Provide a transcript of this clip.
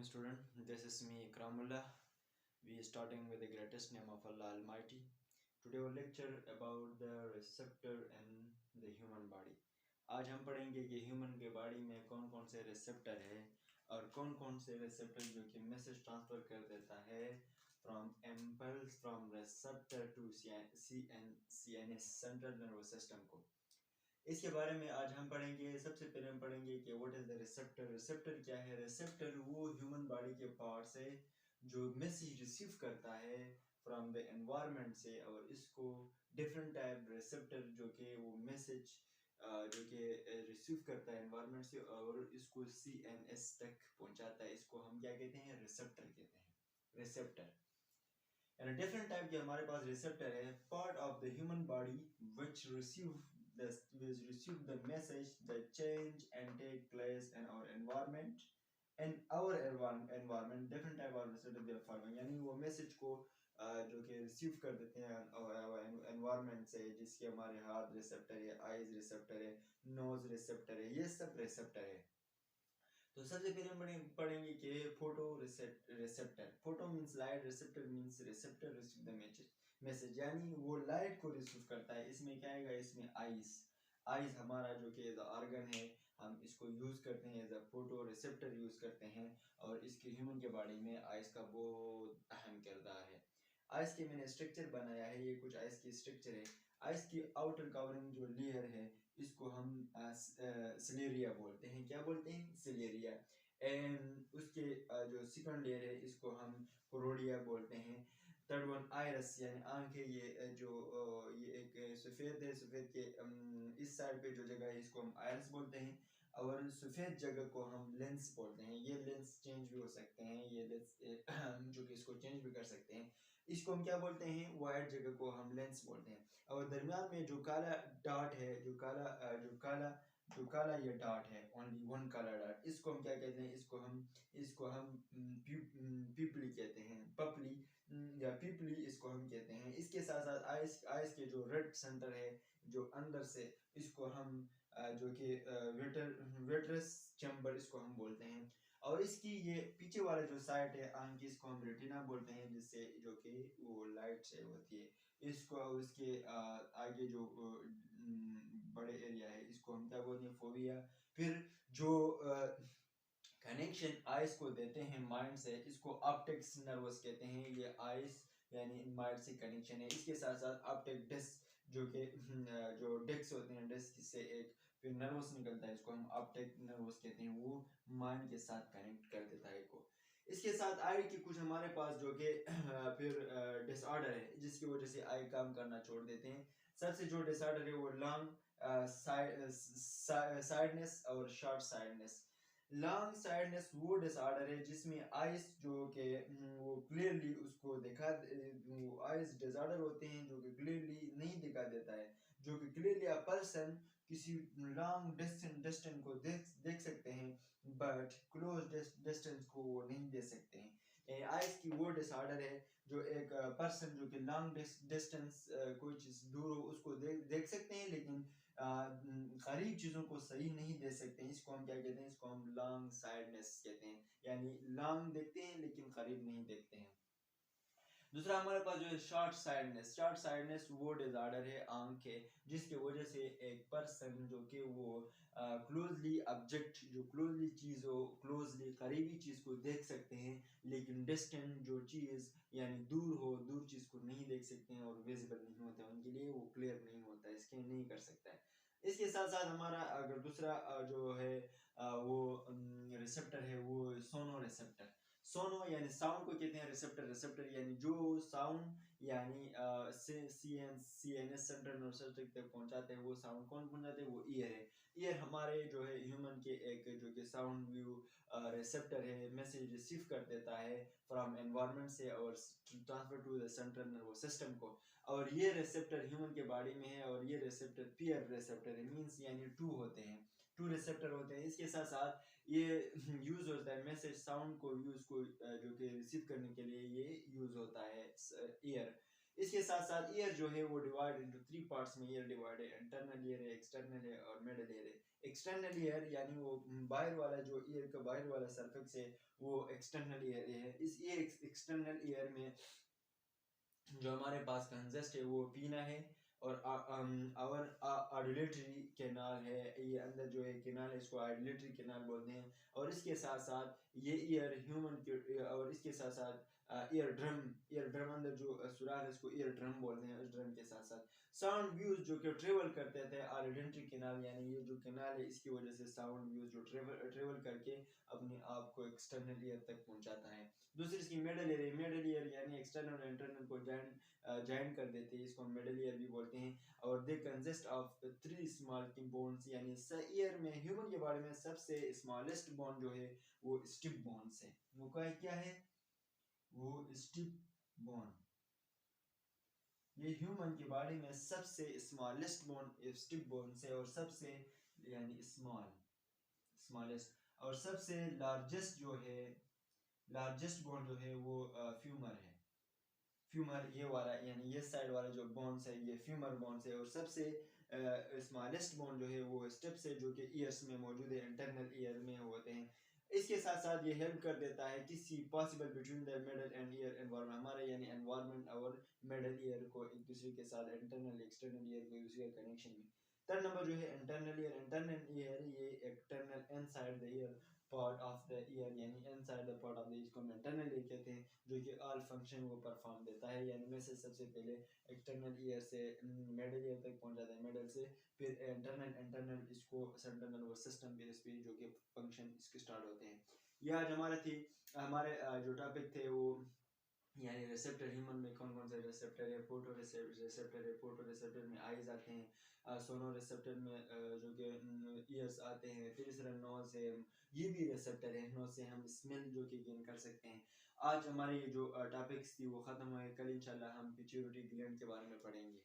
morning, student. This is me, Ikramullah. We are starting with the greatest name of Allah Almighty. Today, our lecture about the receptor in the human body. आज हम पढ़ेंगे कि human के body में कौन कौन से receptor है और कौन कौन से रिसेप्टर जो कि मैसेज ट्रांसफर कर देता है from impulse from receptor to CNS central nervous system को। इसके बारे में आज हम पढ़ेंगे। सबसे पहले हम पढ़ेंगे कि what is the receptor. Receptor क्या है? रिसेप्टर वो ह्यूमन बॉडी के पार्ट्स है जो मैसेज रिसीव करता है फ्रॉम द एनवायरनमेंट से, और इसको डिफरेंट टाइप रिसेप्टर जो कि वो मैसेज जो कि रिसीव करता है एनवायरनमेंट से और इसको CNS तक पहुंचाता है। इसको हम क्या कहते हैं? रिसेप्टर कहते हैं। Receptor and a different type के हमारे पास रिसेप्टर है, part of the human body which receive the message that change and take place in our environment different type of receptor they are following, यानी वो message को जो कि receive कर देते हैं एनवायरनमेंट से, जिसके हमारे हाथ रिसेप्टर है, आईज रिसेप्टर है, नोज रिसेप्टर है, ये सब रिसेप्टर है। तो सबसे पहले हम पढ़ेंगे कि photo receptor. Photo means light, receptor means receptor receive the message, यानी वो लाइट को रिसीव करता है। इसमें क्या आएगा? इसमें आइज हमारा जो कि एज ऑर्गन है, हम इसको यूज करते हैं as a photo receptor use करते हैं, और इसके ह्यूमन के बॉडी में आइज का बहुत अहम किरदार है। आइज के मैंने स्ट्रक्चर बनाया है, ये कुछ आइज की स्ट्रक्चर है। आइज की आउटर कवरिंग जो लेयर है इसको हम सिलेरिया बोलते हैं। क्या बोलते हैं? सिलेरिया। एंड उसके जो सेकंड लेयर है इसको हम कोरोडिया बोलते हैं। थर्ड वन आइरस यानी आंख है। ये एक सफेद है, सफेद के इस साइड पे जो जगह है इसको हम आइरस बोलते हैं, और सफेद जगह को हम लेंस बोलते हैं। ये लेंस चेंज भी हो सकते हैं, ये लेंस जो कि इसको चेंज भी कर सकते हैं। इसको हम क्या बोलते हैं? वाइट जगह को हम लेंस बोलते हैं। और दरमियान में जो काला डॉट है, जो काला ये डॉट है, ओनली वन काला डॉट, इसको हम क्या कहते हैं? इसको हम पीपली कहते हैं, पपली या पीपली इसको हम कहते हैं। इसके साथ साथ आइस के जो रेड सेंटर है जो अंदर से, इसको हम जो कि वेट्रस चैम्बर इसको हम बोलते हैं। और इसकी ये पीछे वाला जो साइड है आंख की, इसको हम रेटिना बोलते हैं, जिससे जो कि वो लाइट से होती है। इसको उसके आगे जो बड़े एरिया है इसको हम क्या बोलते हैं? फोबिया। फिर जो कनेक्शन आइस को देते हैं माइंड से, इसको ऑप्टिक्स नर्वस कहते हैं। ये आइस यानी माइंड से कनेक्शन है। इसके साथ साथ ऑप्टिक डिस्क जो कि जो डिस्क होते हैं, डिस्क से एक फिर नर्वस निकलता है, इसको हम ऑप्टिक नर्वस कहते हैं। वो माइंड के साथ कनेक्ट कर देता है को। इसके साथ आई की कुछ हमारे पास जो कि फिर डिसऑर्डर है, जिसकी वजह से आई काम करना छोड़ देते हैं। सबसे जो डिसऑर्डर है वो लॉन्ग साइडनेस और शॉर्ट साइडनेस। लॉन्ग साइडनेस वो डिसऑर्डर है जिसमें आइस जो के वो क्लियरली उसको दिखा, वो आइस डिसऑर्डर होते हैं जो कि क्लियरली नहीं दिखा देता है, जो कि क्लियरली अ पर्सन किसी लॉन्ग डिस्टेंस को देख सकते हैं, बट क्लोज डिस्टेंस को वो नहीं दे सकते हैं। आइस की वो डिसऑर्डर है जो एक पर्सन जो कि लॉन्ग डिस्टेंस कोई चीज दूर हो उसको देख सकते हैं, लेकिन करीब चीजों को सही नहीं दे सकते हैं। इसको हम क्या कहते हैं? इसको हम लॉन्ग साइडनेस कहते हैं, यानी लॉन्ग देखते हैं लेकिन करीब नहीं देखते हैं। दूसरा हमारे पास जो है शॉर्ट साइडनेस। शॉर्ट साइडनेस वो डिसऑर्डर है आंख के, जिसकी वजह से एक पर्सन जो कि वो क्लोजली ऑब्जेक्ट, जो क्लोजली चीज हो, क्लोजली करीबी चीज को देख सकते हैं, लेकिन डिस्टेंट जो चीज यानी दूर हो, दूर चीज को नहीं देख सकते हैं और विजिबल नहीं होता है उनके लिए, वो क्लियर नहीं होता है, स्कैन नहीं कर सकता है। इसके साथ साथ हमारा अगर दूसरा जो है वो रिसेप्टर है, वो सोनो रिसेप्टर। सोनो यानी साउंड को कहते हैं रिसेप्टर। रिसेप्टर यानी जो साउंड यानी CNS सेंट्रल नर्वस सिस्टम तक पहुंचाते हैं, वो साउंड कौन पहुंचाते हैं? वो ईयर है। ईयर हमारे जो है ह्यूमन के एक जो कि साउंड व्यू रिसेप्टर है, मैसेज रिसीव कर देता है फ्रॉम एनवायरनमेंट से और transfer to the central nervous system को। और ये रिसेप्टर ह्यूमन के बॉडी में है, और ये रिसेप्टर पेयर रिसेप्टर है, मींस यानी टू रिसेप्टर होते हैं। इसके साथ साथ ये यूज होता है मैसेज साउंड को जो कि रिसीव करने के लिए ये यूज होता है ईयर। इसके साथ साथ ईयर जो है वो डिवाइड इनटू 3 पार्ट्स में ईयर डिवाइड है, इंटरनल ईयर है, एक्सटर्नल है और मिडल ईयर है। एक्सटर्नल ईयर यानी वो बाहर वाला जो ईयर का बाहर वाला सरफेक्स है वो एक्सटर्नल ईयर है। इस एक्सटर्नल ईयर में जो हमारे पास कंजस्ट है वो पीना है और और आर्डुलेटरी कैनाल है, ये अंदर जो है कैनाल है इसको आर्डुलेटरी कैनाल बोलते हैं। और इसके साथ साथ ये ईयर ह्यूमन के और इसके साथ साथ ईयर ड्रम अंदर जो सुराख है इसको ईयर ड्रम बोलते हैं। इस ड्रम के साथ साथ साउंड व्यूज जो कि ट्रेवल करते थे आर्डुलेटरी कैनाल यानी ये जो कैनाल है इसकी वजह से साउंड व्यूज जो ट्रेवल करके अपने आप को एक्सटर्नल ईयर तक पहुंचाता है। दूसरी इसकी मिडल ईयर है, मिडल ईयर यानी एक्सटर्नल और इंटरनल को जॉइन कर देते हैं, इसको मिडल ईयर भी बोलते हैं। और they consist of 3 small bones यानी ईयर में ह्यूमन के बारे में सबसे स्मॉलेस्ट बोन जो है वो स्टिप बोन्स है। वो क्या है? वो स्टिप बोन। ये ह्यूमन के बारे में सबसे स्मॉलेस्ट बोन स्टिप बोन से और सबसे यानी स्मॉलेस्ट और सबसे लार्जेस्ट बोन जो है वो फ्यूमर है। फ्यूमर ये वाला यानी ये साइड वाला जो बोन्स है ये फ्यूमर बोन्स है। और सबसे स्मॉलेस्ट बोन जो है वो स्टेप्स है जो कि ईयर्स में मौजूद है, इंटरनल ईयर में होते हैं। इसके साथ साथ ये हेल्प कर देता है किसी possible between the middle and year environment, हमारा यानी एनवायरनमेंट और मिडल ईयर को एक दूसरे के साथ इंटरनल एक्सटर्नल ईयर को एक दूसरे का कनेक्शन में। थर्ड नंबर जो है इंटरनल ईयर ये external inside the ear part of the ear यानी inside the part of the इसको हम इंटरनल ईयर कहते हैं, जो कि ऑल फंक्शन वो परफॉर्म देता है। यानी में से सबसे पहले एक्सटर्नल ईयर से मिडल ईयर तक पहुंच जाता है, मिडल से फिर इंटरनल इसको सेंट्रल नर्वस सिस्टम पे इस पे जो कि फंक्शन इसके स्टार्ट होते हैं। ये आज हमारे जो टॉपिक थे वो यानी रिसेप्टर ह्यूमन में कौन कौन से रिसेप्टर है। फोटो रिसेप्टर है, फोटो रिसेप्टर में आईज आते हैं, सोनो रिसेप्टर में जो कि ईयर्स आते हैं, फिर इस तरह नोज है, ये भी रिसेप्टर है, नोज से हम स्मेल जो कि गेन कर सकते हैं। आज हमारे ये जो टॉपिक्स थी वो ख़त्म हुए, कल इंशाल्लाह हम पिट्यूटरी ग्लैंड के बारे में पढ़ेंगे।